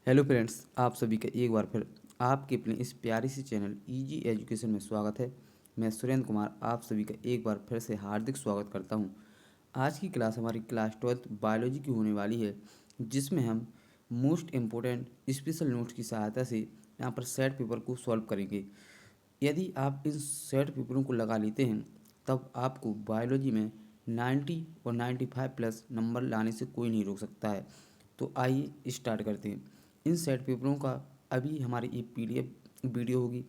Hello friends, आप सभी का एक बार फिर आपके अपने इस प्यारे सी चैनल इजी एजुकेशन में स्वागत है। मैं सुरेंद्र कुमार आप सभी का एक बार फिर से हार्दिक स्वागत करता हूं। आज की क्लास हमारी क्लास 12th बायोलॉजी की होने वाली है, जिसमें हम मोस्ट इम्पोर्टेंट स्पेशल नोट्स की सहायता से यहाँ पर सेट पेपर को सॉल्व करेंगे। यदि आप इन सेट पेपरों को लगा लेते हैं तब आपको बायोलॉजी में 90 और 95 प्लस नंबर लाने से कोई नहीं रोक सकता है। तो आइए स्टार्ट करते हैं। इन सेट पेपरों का अभी हमारी ये PDF वीडियो होगी।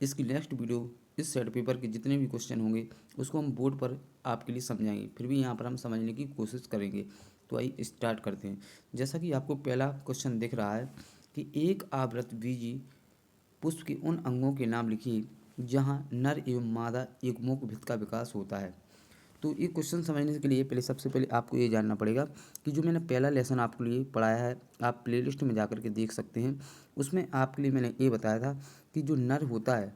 इसकी नेक्स्ट वीडियो इस सेट पेपर के जितने भी क्वेश्चन होंगे उसको हम बोर्ड पर आपके लिए समझाएंगे, फिर भी यहाँ पर हम समझने की कोशिश करेंगे। तो आइए स्टार्ट करते हैं। जैसा कि आपको पहला क्वेश्चन दिख रहा है कि एक आवृत बीजी पुष्प के उन अंगों के नाम लिखिए जहाँ नर एवं मादा युग्मों के भित्त का विकास होता है। तो ये क्वेश्चन समझने के लिए पहले सबसे पहले आपको ये जानना पड़ेगा कि जो मैंने पहला लेसन आपके लिए पढ़ाया है, आप प्लेलिस्ट में जाकर के देख सकते हैं। उसमें आपके लिए मैंने ये बताया था कि जो नर होता है,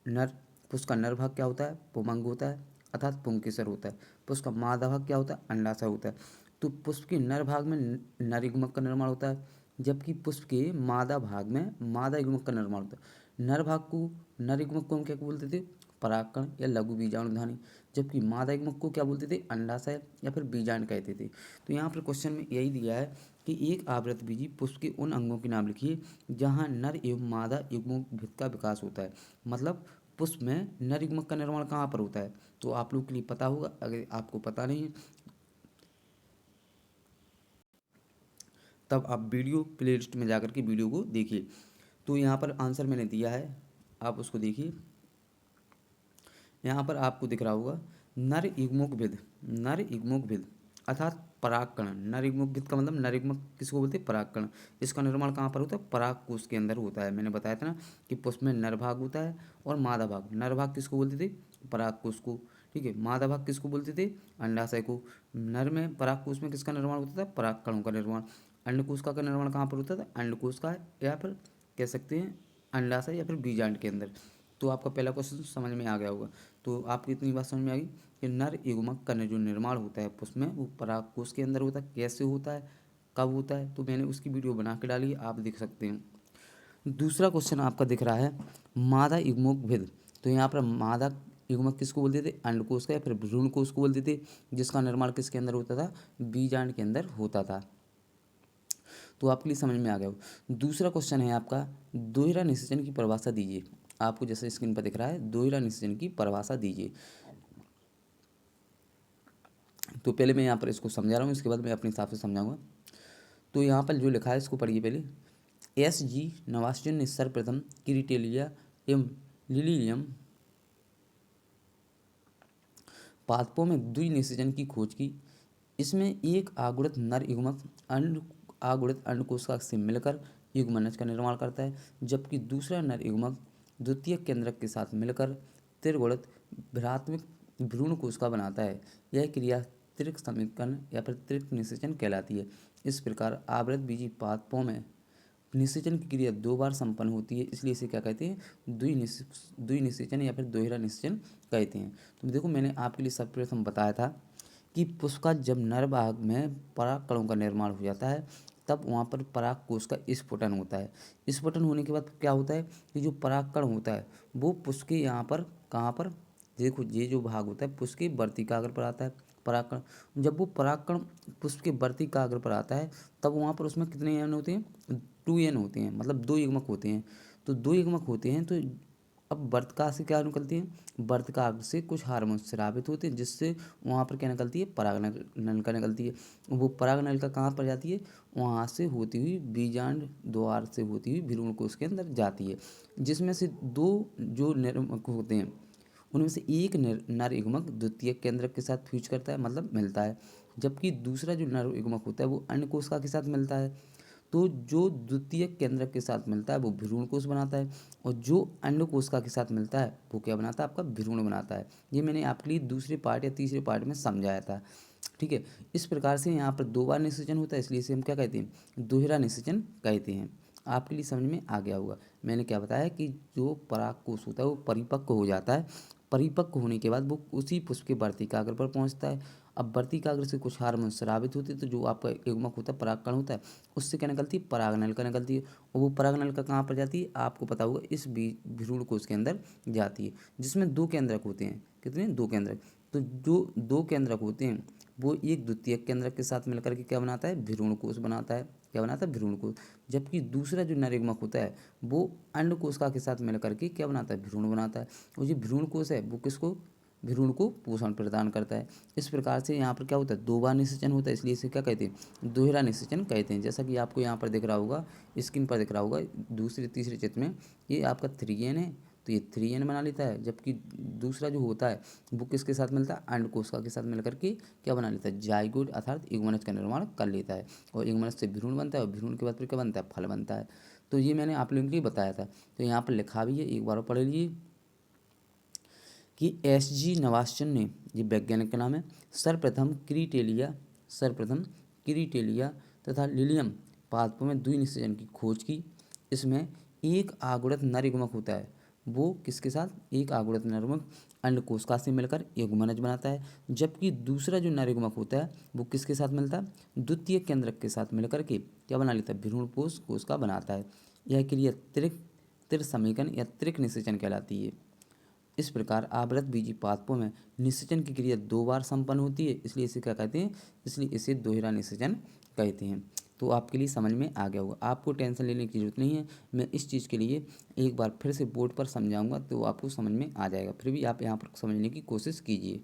नर पुष्प का नर भाग क्या होता है? पुमंग होता है, अर्थात पुंकेसर होता है। पुष्प का मादा भाग क्या होता है? अंडाशय होता है। तो पुष्प के नर भाग में नर युग्मक का निर्माण होता है, जबकि पुष्प के मादा भाग में मादा युग्मक का निर्माण होता है। नर भाग को, नर युग्मक को हम क्या बोलते थे? परागकण या लघु बीजाणुधानी। जबकि मादा युग्मक को क्या बोलते थे? अंडाशय या फिर बीजांड कहते थे। तो यहाँ पर क्वेश्चन में यही दिया है कि एक आवृतबीजी पुष्प के उन अंगों के नाम लिखिए जहाँ नर एवं मादा युग्मों के भित्त का विकास होता है। मतलब पुष्प में नर युग्मक का निर्माण कहाँ पर होता है? तो आप लोग के लिए पता होगा। अगर आपको पता नहीं है तब आप वीडियो प्लेलिस्ट में जाकर के वीडियो को देखिए। तो यहाँ पर आंसर मैंने दिया है, आप उसको देखिए। यहाँ पर आपको दिख रहा होगा नर युग्मोक भिद, नर युग्मोक भिद अर्थात परागकण। नर युग्मोक भिद का मतलब नर युग्मक किसको बोलते हैं? परागकण। इसका निर्माण कहाँ पर होता है? परागकोश के अंदर होता है। मैंने बताया था ना कि पुष्प में नर भाग होता है और मादा भाग। नर भाग किसको बोलते थे? परागकोश को। ठीक है। मादा भाग किसको बोलते थे? अंडाशय को। नर में परागकोश में किसका निर्माण होता था? परागकणों का निर्माण। अंडकोश का निर्माण कहाँ पर होता था? अंडकोश का, या फिर कह सकते हैं अंडाशय या फिर बीजांड के अंदर। तो आपका पहला क्वेश्चन समझ में आ गया होगा। तो आपको इतनी बात समझ में आ गई कि नर युग्मक का जो निर्माण होता है पुष्प में वो परागकोश के अंदर होता है। कैसे होता है, कब होता है, तो मैंने उसकी वीडियो बना के डाली है, आप देख सकते हैं। दूसरा क्वेश्चन आपका दिख रहा है मादा युग्मक भेद। तो यहाँ पर मादा युग्मक किसको बोलते थे? अंडकोश का या फिर भ्रूण कोश को बोलते थे, जिसका निर्माण किसके अंदर होता था? बीजांड के अंदर होता था। तो आपके लिए समझ में आ गया हो। दूसरा क्वेश्चन है आपका दोहरा निषेचन की परिभाषा दीजिए। आपको जैसे स्क्रीन पर दिख रहा है दोहरा निषेचन की परिभाषा दीजिए। तो पहले मैं यहाँ पर इसको समझा रहा हूँ, इसके बाद मैं अपने हिसाब से समझाऊंगा। तो यहाँ पर जो लिखा है इसको पढ़िए पहले। SG नवास्यन ने सर्वप्रथम किरीटेलिया एवं लिलियम पादपों में द्विनिषेचन की खोज की। इसमें एक आगुड़ित नर युग्मक अंड आगुड़ित अंडकोशिका से मिलकर युग्मनज का निर्माण करता है, जबकि दूसरा नर युग्मक द्वितीय केंद्रक के साथ मिलकर त्रिगुणित भ्रात्मक भ्रूण कोशिका बनाता है। यह क्रिया त्रिक समीकरण या फिर त्रिक निषेचन कहलाती है। इस प्रकार आवृत बीजी पादपों में निषेचन की क्रिया 2 बार संपन्न होती है, इसलिए इसे क्या कहते हैं? द्विनिषेचन या फिर दोहरा निषेचन कहते हैं। तो देखो मैंने आपके लिए सर्वप्रथम बताया था कि पुष्प का जब नर भाग में परागकणों का निर्माण हो जाता है तब वहाँ पर परागकोश का स्फुटन होता है। स्फुटन होने के बाद क्या होता है कि जो परागकण होता है वो पुष्प के यहाँ पर, कहाँ पर, देखो ये जो भाग होता है पुष्प के वर्तिकाग्र पर आता है परागकण। जब वो परागकण पुष्प के वर्तिकाग्र पर आता है तब वहाँ पर उसमें कितने एन होते हैं? 2 एन होते हैं, मतलब 2 युग्मक होते हैं। तो 2 युग्मक होते हैं तो अब वर्तिका से क्या निकलती है? वर्तिकाग्र से कुछ हार्मोन स्रावित होते हैं, जिससे वहाँ पर क्या निकलती है? परागनलिका निकलती है। वो परागनलिका कहाँ पर जाती है? वहाँ से होती हुई बीजांड द्वार से होती हुई भ्रूण कोश के अंदर जाती है, जिसमें से 2 जो निर्मक होते हैं उनमें से एक नर युग्मक द्वितीय केंद्रक के साथ फ्यूज करता है, मतलब मिलता है, जबकि दूसरा जो नर युग्मक होता है वो अन्य कोशिका के साथ मिलता है। तो जो द्वितीय केंद्रक के साथ मिलता है वो भ्रूण कोश बनाता है, और जो अंड कोशिका के साथ मिलता है वो क्या बनाता है? आपका भ्रूण बनाता है। ये मैंने आपके लिए दूसरे पार्ट या तीसरे पार्ट में समझाया था। ठीक है। इस प्रकार से यहाँ पर 2 बार निषेचन होता है, इसलिए इसे हम क्या कहते हैं? दोहरा निषेचन कहते हैं। आपके लिए समझ में आ गया होगा। मैंने क्या बताया कि जो परागकोश होता है वो परिपक्व हो जाता है। परिपक्व होने के बाद वो उसी पुष्प के वर्तिकाग्र पर पहुँचता है। अब वर्तिकाग्र से कुछ हार्मोन स्रावित होते हैं, तो जो आपका युग्मक होता है, परागकण होता है, उससे क्या निकलती है, परागनलिका निकलती है। और वो परागनलिका कहाँ पर जाती है, आपको पता होगा इस भ्रूण कोश के अंदर जाती है, जिसमें 2 केंद्रक होते हैं। कितने, 2 केंद्रक। तो जो 2 केंद्रक होते हैं वो एक द्वितीयक केंद्रक के साथ मिलकर के क्या बनाता है, भ्रूण कोश बनाता है। क्या बनाता है, भ्रूण कोश। जबकि दूसरा जो नर युग्मक होता है वो अंड कोशिका के साथ मिलकर के क्या बनाता है, भ्रूण बनाता है। और जो भ्रूण कोश है वो किसको, भ्रूण को पोषण प्रदान करता है। इस प्रकार से यहाँ पर क्या होता है, 2 बार निषेचन होता है, इसलिए इसे क्या कहते हैं, दोहरा निषेचन कहते हैं। जैसा कि आपको यहाँ पर दिख रहा होगा, स्क्रीन पर दिख रहा होगा, दूसरे तीसरे चित्र में ये आपका 3n है, तो ये 3n बना लेता है। जबकि दूसरा जो होता है वो किसके साथ मिलता है, अंड कोशिका के साथ मिलकर के क्या बना लेता है, जाइगोट अर्थात युग्मनज का निर्माण कर लेता है। और युग्मनज से भ्रूण बनता है, और भ्रूण के बाद फिर क्या बनता है, फल बनता है। तो ये मैंने आप लोगों को बताया था, तो यहाँ पर लिखा भी है, एक बार पढ़ लीजिए कि SG नवास्चन ने, ये वैज्ञानिक का नाम है, सर्वप्रथम क्रीटेलिया तथा लिलियम पादपों में द्विनिषेचन की खोज की। इसमें एक आगुड़त नर युग्मक होता है, वो किसके साथ, एक आगुड़त नर युग्मक अंड कोशिका से मिलकर युग्मनज बनाता है। जबकि दूसरा जो नर युग्मक होता है वो किसके साथ मिलता है, द्वितीय केंद्रक के साथ मिलकर के क्या बना लेता है, भ्रूण कोशिका बनाता है। यह क्रिया त्रिसमीकरण या त्रिक निषेचन कहलाती है। इस प्रकार आवृत बीजी पादपों में निषेचन की क्रिया 2 बार संपन्न होती है, इसलिए इसे क्या कहते हैं, इसलिए इसे दोहरा निषेचन कहते हैं। तो आपके लिए समझ में आ गया होगा, आपको टेंशन लेने की जरूरत नहीं है। मैं इस चीज़ के लिए एक बार फिर से बोर्ड पर समझाऊंगा, तो आपको समझ में आ जाएगा। फिर भी आप यहाँ पर समझने की कोशिश कीजिए।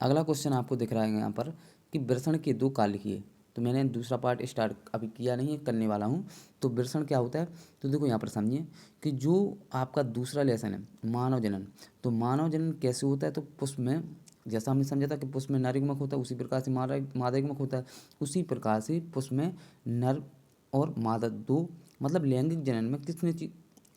अगला क्वेश्चन आपको दिख रहा है यहाँ पर कि वृषण के 2 काल लिखिए। तो मैंने दूसरा पार्ट स्टार्ट अभी किया नहीं है, करने वाला हूँ। तो वृषण क्या होता है, तो देखो यहाँ पर समझिए कि जो आपका दूसरा लेसन है मानव जनन, तो मानव जनन कैसे होता है, तो पुष्प में, जैसा हमने समझा था कि पुष्प में नर युग्मक होता है, उसी प्रकार से मादा युग्मक होता है। उसी प्रकार से पुष्प में नर और मादा दो, मतलब लैंगिक जनन में किसने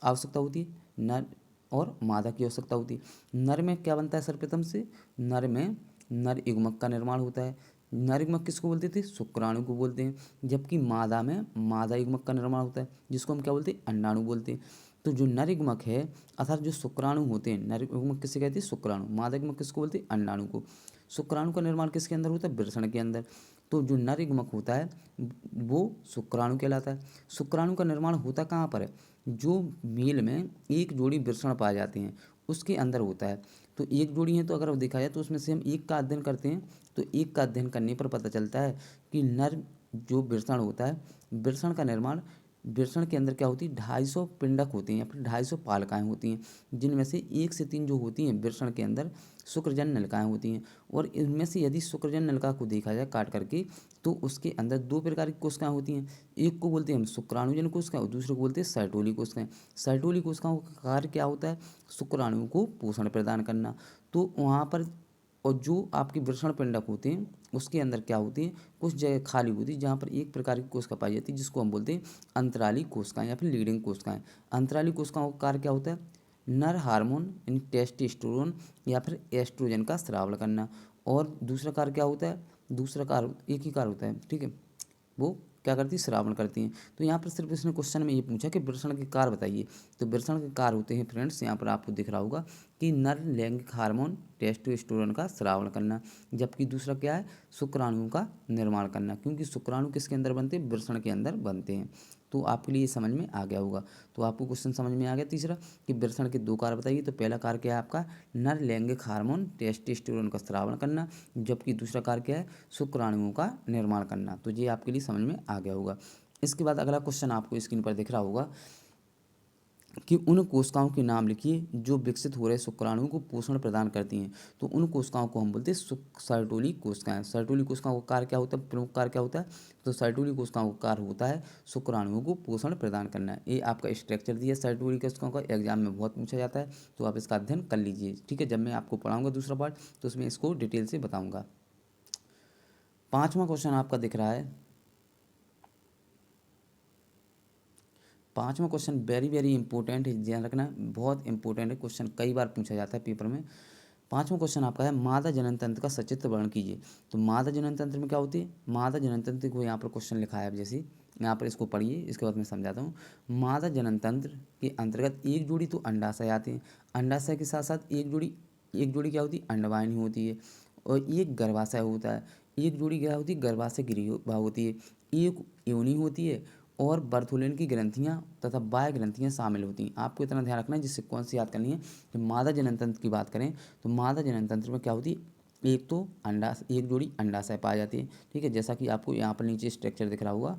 आवश्यकता होती है, नर और मादा की आवश्यकता होती है। नर में क्या बनता है, सर्वप्रथम से नर में नर युग्मक का निर्माण होता है। नर युग्मक किसको बोलते थे, शुक्राणु को बोलते हैं। जबकि मादा में मादा युग्मक का निर्माण होता है, जिसको हम क्या बोलते हैं, अंडाणु बोलते हैं। तो जो नर युग्मक है अर्थात जो शुक्राणु होते हैं, नर युग्मक किसे कहते हैं, शुक्राणु। मादा युग्मक किसको बोलते हैं, अंडाणु को। शुक्राणु का निर्माण किसके अंदर होता है, वृषण के अंदर। तो जो नर युग्मक होता है वो शुक्राणु कहलाता है। शुक्राणु का निर्माण होता कहाँ पर है, जो मेल में एक जोड़ी वृषण पाए जाते हैं उसके अंदर होता है। तो एक जोड़ी है, तो अगर देखा जाए तो उसमें से हम एक का अध्ययन करते हैं, तो एक का अध्ययन करने पर पता चलता है कि नर जो वृषण होता है, वृषण का निर्माण, वृषण के अंदर क्या होती है, 250 पिंडक होते हैं या फिर 250 पालकाएँ होती हैं, जिनमें से 1 से 3 जो होती हैं वृषण के अंदर शुक्रजन नलिकाएँ होती हैं। और इनमें से यदि शुक्रजन नलिका को देखा जाए काट करके, तो उसके अंदर 2 प्रकार की कोशिकाएँ होती हैं। एक को बोलते हैं हम शुक्राणुजन कोशिकाएँ और दूसरे को बोलते हैं सर्टोली कोशिकाएँ। सर्टोली कोशिकाओं का कार्य क्या होता है, शुक्राणु को पोषण प्रदान करना। तो वहाँ पर, और जो आपके वृषण पिंडक होते हैं उसके अंदर क्या होती है, कुछ जगह खाली होती है जहाँ पर एक प्रकार की कोशिका पाई जाती है, जिसको हम बोलते हैं अंतराली कोशिकाएँ या फिर लीडिंग कोशिकाएँ। अंतराली कोशिकाओं का कार्य क्या होता है, नर हार्मोन यानी टेस्टोस्टेरोन या फिर एस्ट्रोजन का स्राव करना। और दूसरा कार्य क्या होता है, दूसरा कार्य एक ही कार्य होता है, ठीक है, वो क्या करती है, श्रावण करती हैं। तो यहाँ पर सिर्फ इसने क्वेश्चन में ये पूछा कि वृषण के कार्य बताइए। तो वृषण के कार्य होते हैं फ्रेंड्स, यहाँ पर आपको दिख रहा होगा कि नर लैंगिक हार्मोन टेस्टोस्टेरोन का श्रावण करना। जबकि दूसरा क्या है, शुक्राणुओं का निर्माण करना, क्योंकि शुक्राणु किसके अंदर बनते हैं, वृषण के अंदर बनते हैं। तो आपके लिए समझ में आ गया होगा। तो आपको क्वेश्चन समझ में आ गया तीसरा कि वृषण के 2 कार्य बताइए। तो पहला कार्य क्या है आपका, नर लैंगिक हार्मोन टेस्टोस्टेरोन का श्रावण करना। जबकि दूसरा कार्य क्या है, शुक्राणुओं का निर्माण करना। तो ये आपके लिए समझ में आ गया होगा। इसके बाद अगला क्वेश्चन आपको स्क्रीन पर दिख रहा होगा कि उन कोशिकाओं के नाम लिखिए जो विकसित हो रहे शुक्राणुओं को पोषण प्रदान करती हैं। तो उन कोशिकाओं को हम बोलते हैं सर्टोली कोशिकाएं। सर्टोली कोशिकाओं का कार्य क्या होता है, प्रमुख कार्य क्या होता है, तो सर्टोली कोशिकाओं का कार्य होता है शुक्राणुओं को पोषण प्रदान करना। ये आपका स्ट्रक्चर दिया सर्टोली कोशिकाओं का, एग्जाम में बहुत पूछा जाता है, तो आप इसका अध्ययन कर लीजिए, ठीक है। जब मैं आपको पढ़ाऊँगा दूसरा पार्ट तो उसमें इसको डिटेल से बताऊँगा। 5वां क्वेश्चन आपका दिख रहा है, 5वां क्वेश्चन वेरी वेरी इंपॉर्टेंट है, ध्यान रखना, बहुत इंपॉर्टेंट है क्वेश्चन, कई बार पूछा जाता है पेपर में। 5वां क्वेश्चन आपका है मादा जनन तंत्र का सचित्र वर्णन कीजिए। तो मादा जनन तंत्र में क्या होती है, मादा जनन तंत्र को यहाँ पर क्वेश्चन लिखा है, अब जैसे यहाँ पर इसको पढ़िए, इसके बाद मैं समझाता हूँ। मादा जनन तंत्र के अंतर्गत एक जोड़ी तो अंडाशय आते हैं, अंडाशय के साथ साथ एक जोड़ी क्या होती है, अंडवाहिनी होती है। और एक गर्भाशय होता है। एक जोड़ी क्या होती है, गर्भाशय ग्रीवा होती है, एक योनि होती है और बर्थोलिन की ग्रंथियाँ तथा बाह्य ग्रंथियाँ शामिल होती हैं। आपको इतना ध्यान रखना है, जिससे कौन सी याद करनी है। कि मादा जनन तंत्र की बात करें तो मादा जनन तंत्र में क्या होती है, एक तो अंडा, एक जोड़ी अंडाशय पाई जाती है। ठीक है, जैसा कि आपको यहाँ पर नीचे स्ट्रक्चर दिख रहा होगा।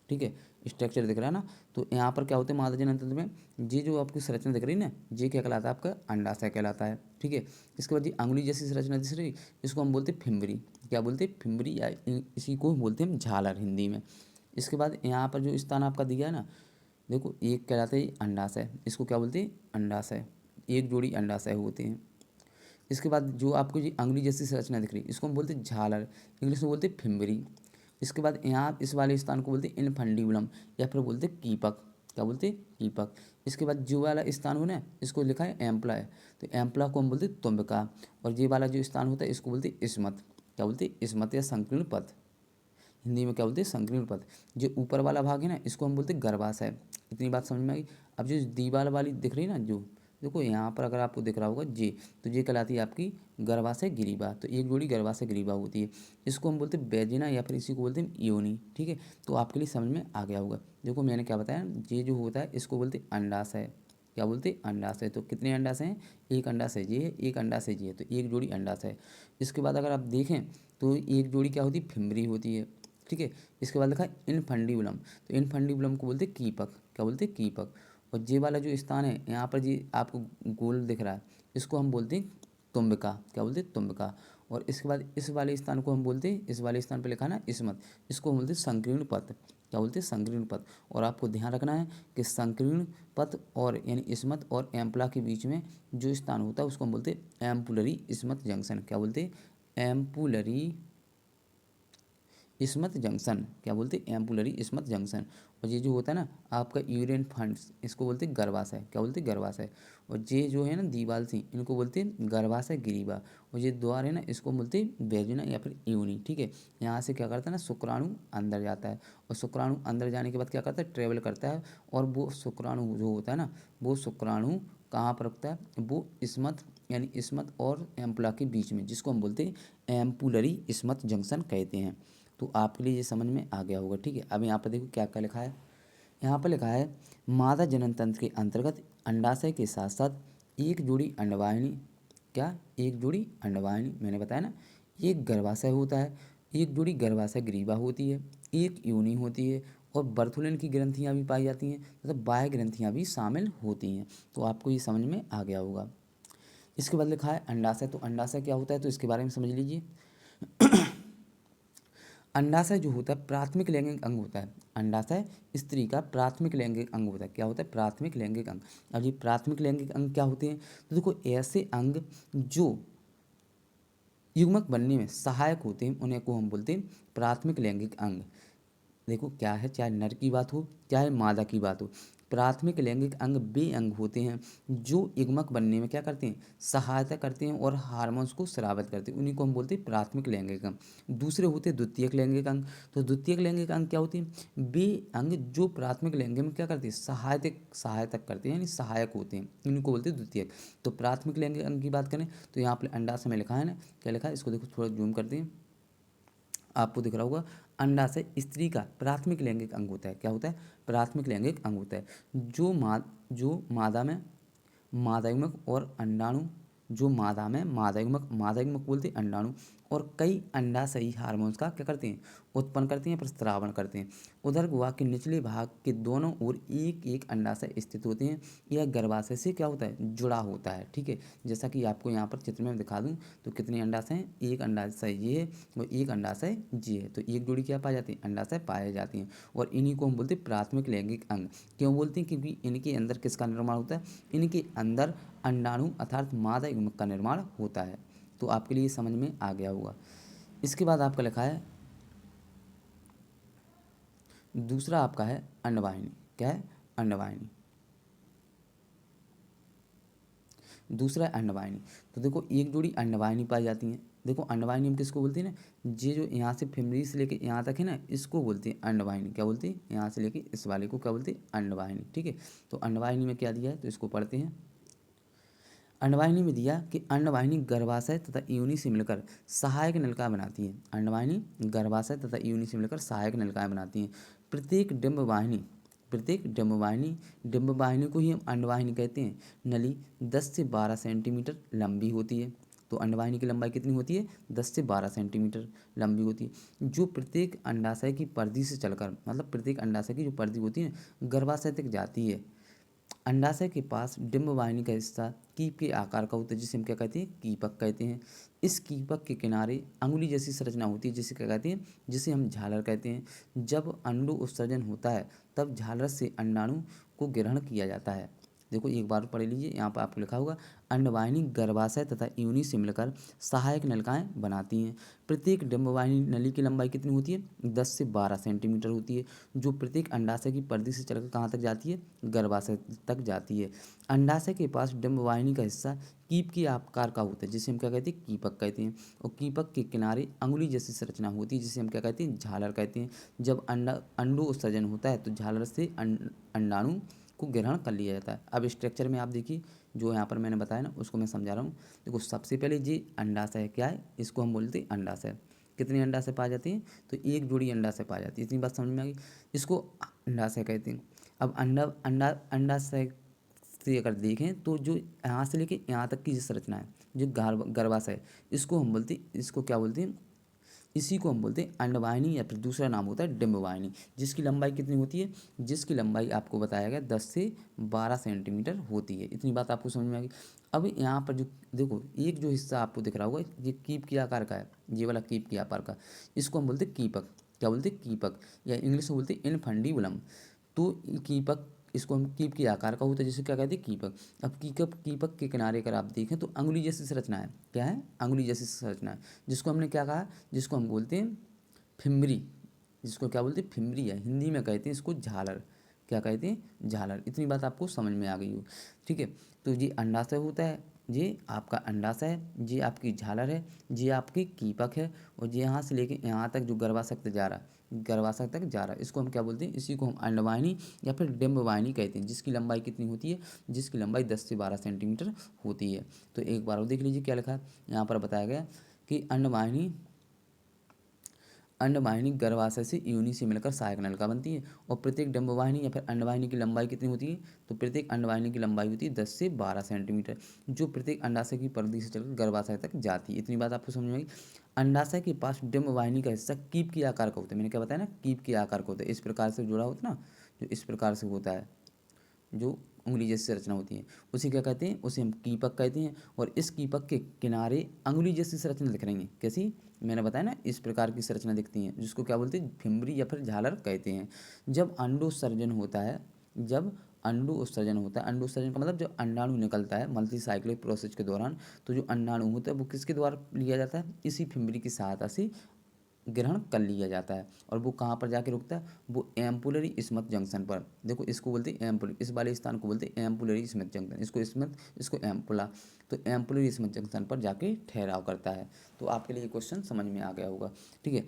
ठीक है, स्ट्रक्चर दिख रहा है ना। तो यहाँ पर क्या होते हैं मादा जनन तंत्र में, ये जो आपकी संरचना दिख रही है ना, ये क्या कहलाता है, आपका अंडाशय कहलाता है। ठीक है, इसके बाद ये अंगुली जैसी संरचना दिख रही, इसको हम बोलते हैं फिम्बरी। क्या बोलते हैं, फिम्बरी, या इसी को बोलते हैं हम झालर हिंदी में। इसके बाद यहाँ पर जो स्थान आपका दिया है ना, देखो एक कहलाता है अंडाशय, इसको क्या बोलते हैं, अंडाशय। एक जोड़ी अंडाशय होते हैं। इसके बाद जो आपको ये अंगुली जैसी संरचना दिख रही है, इसको हम बोलते हैं झालर, इंग्लिश में बोलते हैं फिम्बरी। इसके बाद यहाँ इस वाले स्थान को बोलते हैं इनफंडिबुलम, या फिर बोलते हैं कीपक। क्या बोलते हैं, कीपक। इसके बाद जो वाला स्थान हो ना, इसको लिखा है एम्पला है, तो एम्पला को हम बोलते हैं तुम्बिका। और ये वाला जो स्थान होता है, इसको बोलते हैं इस्मत। क्या बोलते हैं, इस्मत या संकीर्ण पथ। हिंदी में क्या बोलते हैं, संकीर्ण पथ। जो ऊपर वाला भाग है ना, इसको हम बोलते हैं गर्भाशय। इतनी बात समझ में आई। अब जो दीवार वाली दिख रही है ना, जो देखो यहाँ पर अगर आपको दिख रहा होगा जे, तो ये कहलाती है आपकी गर्भाशय ग्रीवा। तो एक जोड़ी गर्भाशय ग्रीवा होती है। इसको हम बोलते हैं बेजिना, या फिर इसी को बोलते हैं योनि। ठीक है, तो आपके लिए समझ में आ गया होगा। देखो मैंने क्या बताया, ये जो होता है इसको बोलते हैं अंडाशय। क्या बोलते हैं, अंडाशय। तो कितने अंडाशय हैं, एक अंडाशय ये है, एक अंडाशय ये है, तो एक जोड़ी अंडाशय। इसके बाद अगर आप देखें तो एक जोड़ी क्या होती है, फिम्बरी होती है। ठीक है, इसके बाद लिखा है इनफंडिबुलम, तो इनफंडिबुलम को बोलते हैं कीपक। क्या बोलते हैं, कीपक। और ये वाला जो स्थान है यहाँ पर, ये आपको गोल दिख रहा है, इसको हम बोलते हैं तुम्बिका। क्या बोलते हैं, तुम्बिका। और इसके बाद इस वाले स्थान को हम बोलते हैं, इस वाले स्थान पर लिखा ना इस्मत, इसको हम बोलते हैं संकीर्ण पथ। क्या बोलते हैं, संकीर्ण पथ। और आपको ध्यान रखना है कि संकीर्ण पथ और यानी इस्मत और एम्पला के बीच में जो स्थान होता है, उसको हम बोलते हैं एम्पुलरी इस्मत जंक्शन। क्या बोलते हैं, एम्पुलरी इस्मत जंक्शन। क्या बोलते हैं, एम्पुलरी इस्मत जंक्शन। और ये जो होता है ना आपका यूरिन फंड्स, इसको बोलते हैं गर्भाशय। क्या बोलते हैं, गर्भाशय। और ये जो है ना दीवाल सी, इनको बोलते हैं गर्भाशय ग्रीवा। और ये द्वार है ना, इसको बोलते हैं वेजिना या फिर यूनी। ठीक है, यहाँ से क्या करता है ना, शुक्राणु अंदर जाता है, और शुक्राणु अंदर जाने के बाद क्या करता है, ट्रेवल करता है। और वो शुक्राणु जो होता है ना, वो शुक्राणु कहाँ पर रुकता है, वो इस्मत यानी इस्मत और एम्पुला के बीच में, जिसको हम बोलते हैं एम्पुलरी इस्मत जंक्शन कहते हैं। तो आपके लिए ये समझ में आ गया होगा। ठीक है, अब यहाँ पर देखो क्या क्या लिखा है। यहाँ पर लिखा है मादा जनन तंत्र के अंतर्गत अंडाशय के साथ साथ एक जोड़ी अंडवाहिनी। क्या, एक जोड़ी अंडवाहिनी, मैंने बताया ना, एक गर्भाशय होता है, एक जोड़ी गर्भाशय ग्रीवा होती है, एक योनि होती है, और बर्थोलिन की ग्रंथियाँ भी पाई जाती हैं तथा बाह्य ग्रंथियाँ भी शामिल होती हैं। तो आपको ये समझ में आ गया होगा। इसके बाद लिखा है अंडाशय। तो अंडाशय क्या होता है, तो इसके बारे में समझ लीजिए। अंडाशय जो होता है प्राथमिक लैंगिक अंग होता है। अंडाशय स्त्री का प्राथमिक लैंगिक अंग होता है। क्या होता है, प्राथमिक लैंगिक अंग। अब ये प्राथमिक लैंगिक अंग क्या होते हैं, तो देखो ऐसे अंग जो युग्मक बनने में सहायक होते हैं, उन्हें को हम बोलते हैं प्राथमिक लैंगिक अंग। देखो क्या है, चाहे नर की बात हो चाहे मादा की बात हो, प्राथमिक लैंगिक अंग वे अंग होते हैं जो युग्मक बनने में क्या करते हैं, सहायता करते हैं और हार्मोन्स को स्रावित करते हैं, उन्हीं को हम बोलते हैं प्राथमिक लैंगिक अंग। दूसरे होते हैं द्वितीयक लैंगिक अंग। तो द्वितीयक लैंगिक अंग क्या होते हैं, वे अंग जो प्राथमिक लैंगिक में क्या करते हैं, सहायता करते हैं यानी सहायक होते हैं, इन्हीं को बोलते हैं द्वितीयक। तो प्राथमिक लैंगिक अंग की बात करें तो यहाँ पर अंडाशय में लिखा है ना, क्या लिखा है, इसको देखो थोड़ा जूम करते हैं, आपको दिख रहा होगा। अंडाशय स्त्री का प्राथमिक लैंगिक अंग होता है। क्या होता है, प्राथमिक लैंगिक अंग होता है जो मादा में मादा युग्मक और अंडाणु, जो मादा युग्मक बोलते हैं अंडाणु, और कई अंडाशयी हार्मोन्स का क्या करते हैं, उत्पन्न करते हैं, प्रस्रावण करते हैं। उदर गुहा के निचले भाग के दोनों ओर एक एक अंडाशय स्थित होते हैं। यह गर्भाशय से क्या होता है, जुड़ा होता है। ठीक है, जैसा कि आपको यहाँ पर चित्र में दिखा दूँ तो कितने अंडाशय हैं, एक अंडाशय ये है और एक अंडाशय ये है। तो एक जोड़ी क्या पाई जाती है, अंडाशय पाए जाती हैं। और इन्हीं को हम बोलते हैं प्राथमिक लैंगिक अंग। क्यों बोलते हैं, क्योंकि इनके अंदर किसका निर्माण होता है, इनके अंदर अंडाणु अर्थात मादा युग्मक का निर्माण होता है। तो आपके लिए समझ में आ गया होगा। इसके बाद आपका लिखा है दूसरा, आपका है अंडवाहिनी। क्या है, अंडवाहिनी। दूसरा है अंडवाहिनी। तो देखो एक जोड़ी अंडवाहिनी पाई जाती हैं। देखो अंडवाहिनी हम किसको बोलते हैं ना, ये जो यहाँ से फिमरी से लेके यहाँ तक है ना, इसको बोलते हैं अंडवाहिनी। क्या बोलते हैं, यहाँ से लेके इस वाले को क्या बोलते हैं, अंडवाहिनी। ठीक है, तो अंडवाहिनी में क्या दिया है, तो इसको पढ़ते हैं। अंडवाहिनी में दिया कि अंडवाहिनी गर्भाशय तथा योनि से मिलकर सहायक नलिका बनाती है। अंडवाहिनी गर्भाशय तथा योनि से मिलकर सहायक नलिकाएं बनाती हैं। डिंबवाहिनी को ही हम अंडवाहिनी कहते हैं। नली 10 से 12 सेंटीमीटर लंबी होती है। तो अंडवाहिनी की लंबाई कितनी होती है? 10 से 12 सेंटीमीटर लंबी होती है, जो प्रत्येक अंडाशय की परिधि से चलकर, मतलब प्रत्येक अंडाशय की जो परिधि होती है गर्भाशय तक जाती है। अंडाशय के पास डिंबवाहिनी का हिस्सा कीप के आकार का होता है, जिसे हम क्या कहते हैं? कीपक कहते हैं। इस कीपक के किनारे अंगुली जैसी संरचना होती है, जिसे क्या कहते हैं? जिसे हम झालर कहते हैं। जब अंडो उत्सर्जन होता है तब झालर से अंडाणु को ग्रहण किया जाता है। देखो एक बार पढ़ लीजिए, यहाँ पर आपको लिखा होगा अंडवाहिनी गर्भाशय तथा योनि से मिलकर सहायक नलिकाएं बनाती हैं। प्रत्येक डिंबवाहिनी नली की लंबाई कितनी होती है? 10 से 12 सेंटीमीटर होती है, जो प्रत्येक अंडाशय की परिधि से चलकर कहाँ तक जाती है? गर्भाशय तक जाती है। अंडाशय के पास डिंबवाहिनी का हिस्सा कीप के आकार का होता है, जिसे हम क्या कहते हैं? कीपक कहते हैं। और कीपक के किनारे अंगुली जैसी संरचना होती है, जिसे हम क्या कहते हैं? झालर कहते हैं। जब अंडो उत्सर्जन होता है तो झालर से अंडाणु को ग्रहण कर लिया जाता है। अब स्ट्रक्चर में आप देखिए, जो यहाँ पर मैंने बताया ना उसको मैं समझा रहा हूँ। देखो सबसे पहले ये अंडाशय क्या है? इसको हम बोलते हैं अंडाशय। कितने अंडाशय पाए जाते हैं? तो एक जोड़ी अंडाशय पाई जाती है। इतनी बात समझ में आ गई? इसको अंडाशय कहते हैं। अब अंडाशय से अगर देखें तो जो यहाँ से लेके यहाँ तक की जो संरचना है, जो गर्भाशय, इसको हम बोलते हैं, इसको क्या बोलते हैं? इसी को हम बोलते हैं अंडवाहिनी, या फिर दूसरा नाम होता है डिंबवाहिनी, जिसकी लंबाई कितनी होती है? जिसकी लंबाई आपको बताया गया 10 से 12 सेंटीमीटर होती है। इतनी बात आपको समझ में आ गई। अब यहाँ पर जो देखो एक जो हिस्सा आपको दिख रहा होगा, ये कीप के आकार का है, ये वाला कीप के आकार का, इसको हम बोलते हैं कीपक। क्या बोलते हैं? कीपक, या इंग्लिश में बोलते हैं इनफंडिबुलम। तो कीपक, इसको हम कीप के आकार का होता है, जिसे क्या कहते हैं? कीपक। अब कीपक के किनारे अगर आप देखें तो अंगुली जैसी संरचना है। क्या है? अंगुली जैसी संरचना है, जिसको हमने क्या कहा? जिसको हम बोलते हैं फिमरी। जिसको क्या बोलते हैं? फिमरी है। हिंदी में कहते हैं इसको झालर। क्या कहते हैं? झालर। इतनी बात आपको समझ में आ गई हो, ठीक है। तो ये अंडाशय होता है, ये आपका अंडाशय है, ये आपकी झालर है, ये आपकी कीपक है, और ये यहाँ से लेके यहाँ तक जो गर्भाशय तक जा रहा है, गर्भाशय तक जा रहा है, इसको हम क्या बोलते हैं? इसी को हम अंडवाहिनी या फिर डिंबवाहिनी कहते हैं, जिसकी लंबाई कितनी होती है? जिसकी लंबाई 10 से 12 सेंटीमीटर होती है। तो एक बार और देख लीजिए क्या लिखा है यहाँ पर। बताया गया कि अंडवाहिनी गर्भाशय से योनि से मिलकर सहायक नलिका बनती है। और प्रत्येक डिंबवाहिनी या फिर अंडवाहिनी की लंबाई कितनी होती है? तो प्रत्येक अंडवाहिनी की लंबाई होती है 10 से 12 सेंटीमीटर, जो प्रत्येक अंडाशय की परिधि से चलकर गर्भाशय तक जाती है। इतनी बात आपको समझ में आई? अंडाशय के पास डिंबवाहिनी का हिस्सा कीप के आकार का होता है। मैंने क्या बताया ना? कीप के आकार का होता है। इस प्रकार से जुड़ा होता है ना, जो इस प्रकार से होता है, जो उंगली जैसी संरचना होती है, उसे क्या कहते हैं? उसे हम कीपक कहते हैं। और इस कीपक के किनारे अंगुली जैसी संरचना दिख रही है। कैसी? मैंने बताया ना, इस प्रकार की संरचना दिखती है, जिसको क्या बोलते हैं? फिमरी या फिर झालर कहते हैं। जब अंडोत्सर्जन होता है, जब अंडोत्सर्जन होता है, अंडोत्सर्जन का मतलब जब अंडाणु निकलता है मल्टी साइक्लिक प्रोसेस के दौरान, तो जो अंडाणु होता है वो किसके द्वारा लिया जाता है? इसी फिमरी की सहायता से ग्रहण कर लिया जाता है। और वो कहाँ पर जाके रुकता है? वो एम्पुलरी स्मथ जंक्शन पर। देखो इसको बोलते हैं एम्पुलरी, इस वाले स्थान को बोलते हैं एम्पुलरी स्मथ जंक्शन, इसको स्मथ, इसको एम्पुला। तो एम्पुलरी स्मथ जंक्शन पर जाके ठहराव करता है। तो आपके लिए ये क्वेश्चन समझ में आ गया होगा, ठीक है।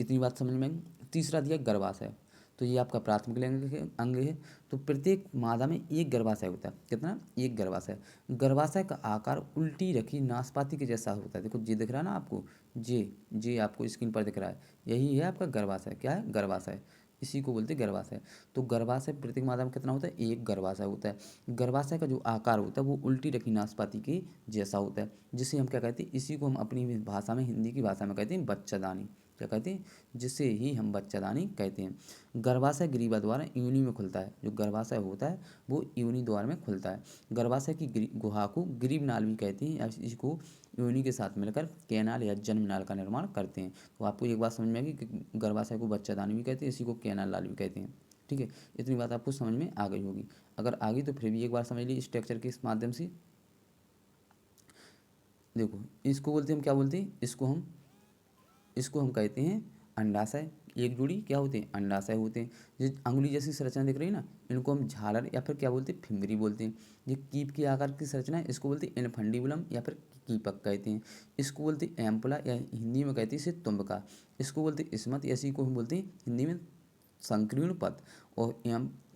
इतनी बात समझ में आई। तीसरा दिया गर्भाशय। तो ये आपका प्राथमिक अंग है। तो प्रत्येक मादा में एक गर्भाशय होता है। कितना? एक गर्भाशय। गर्भाशय का आकार उल्टी रखी नाशपाती के जैसा होता है। देखो जी दिख रहा है ना आपको, जे आपको स्क्रीन पर दिख रहा है, यही है आपका गर्भाशय। क्या है? गर्भाशय। इसी को बोलते हैं गर्भाशय। तो गर्भाशय प्रत्येक मादा में कितना होता है? एक गर्भाशय होता है। गर्भाशय का जो आकार होता है वो उल्टी रखी नाशपाती के जैसा होता है, जिसे हम क्या कहते हैं? इसी को हम अपनी भाषा में, हिंदी की भाषा में कहते हैं बच्चादानी। क्या कहते हैं? जिसे ही हम बच्चादानी कहते हैं। गर्भाशय ग्रीवा द्वारा योनि में खुलता है। जो गर्भाशय होता है वो योनि द्वार में खुलता है। गर्भाशय की गुहा को ग्रीव नाल भी कहते हैं, या इसको योनि के साथ मिलकर कैनाल या जन्म नाल का निर्माण करते हैं। तो आपको एक बात समझ में आएगी कि गर्भाशय को बच्चादानी भी कहते हैं, इसी को कैनाल नाल भी कहते हैं, ठीक है। इतनी बात आपको समझ में आ गई होगी। अगर आ गई तो फिर भी एक बार समझ लीजिए स्ट्रक्चर के इस माध्यम से। देखो इसको बोलते हैं हम, क्या बोलते हैं? इसको हम कहते हैं अंडाशय। एक जोड़ी क्या होते हैं? अंडाशय होते हैं। जो अंगुली जैसी संरचना दिख रही है ना, इनको हम झालर या फिर क्या बोलते हैं? फिमरी बोलते हैं। ये कीप के आकार की संरचना है, इसको बोलते हैं इनफंडिबुलम या फिर कीपक कहते हैं। इसको बोलते हैं एम्पुला, या हिंदी में कहते हैं इसे तुम्बका। इसको बोलते हैं स्मथ, या इसी को हम बोलते हैं हिंदी में संकीर्ण पथ। और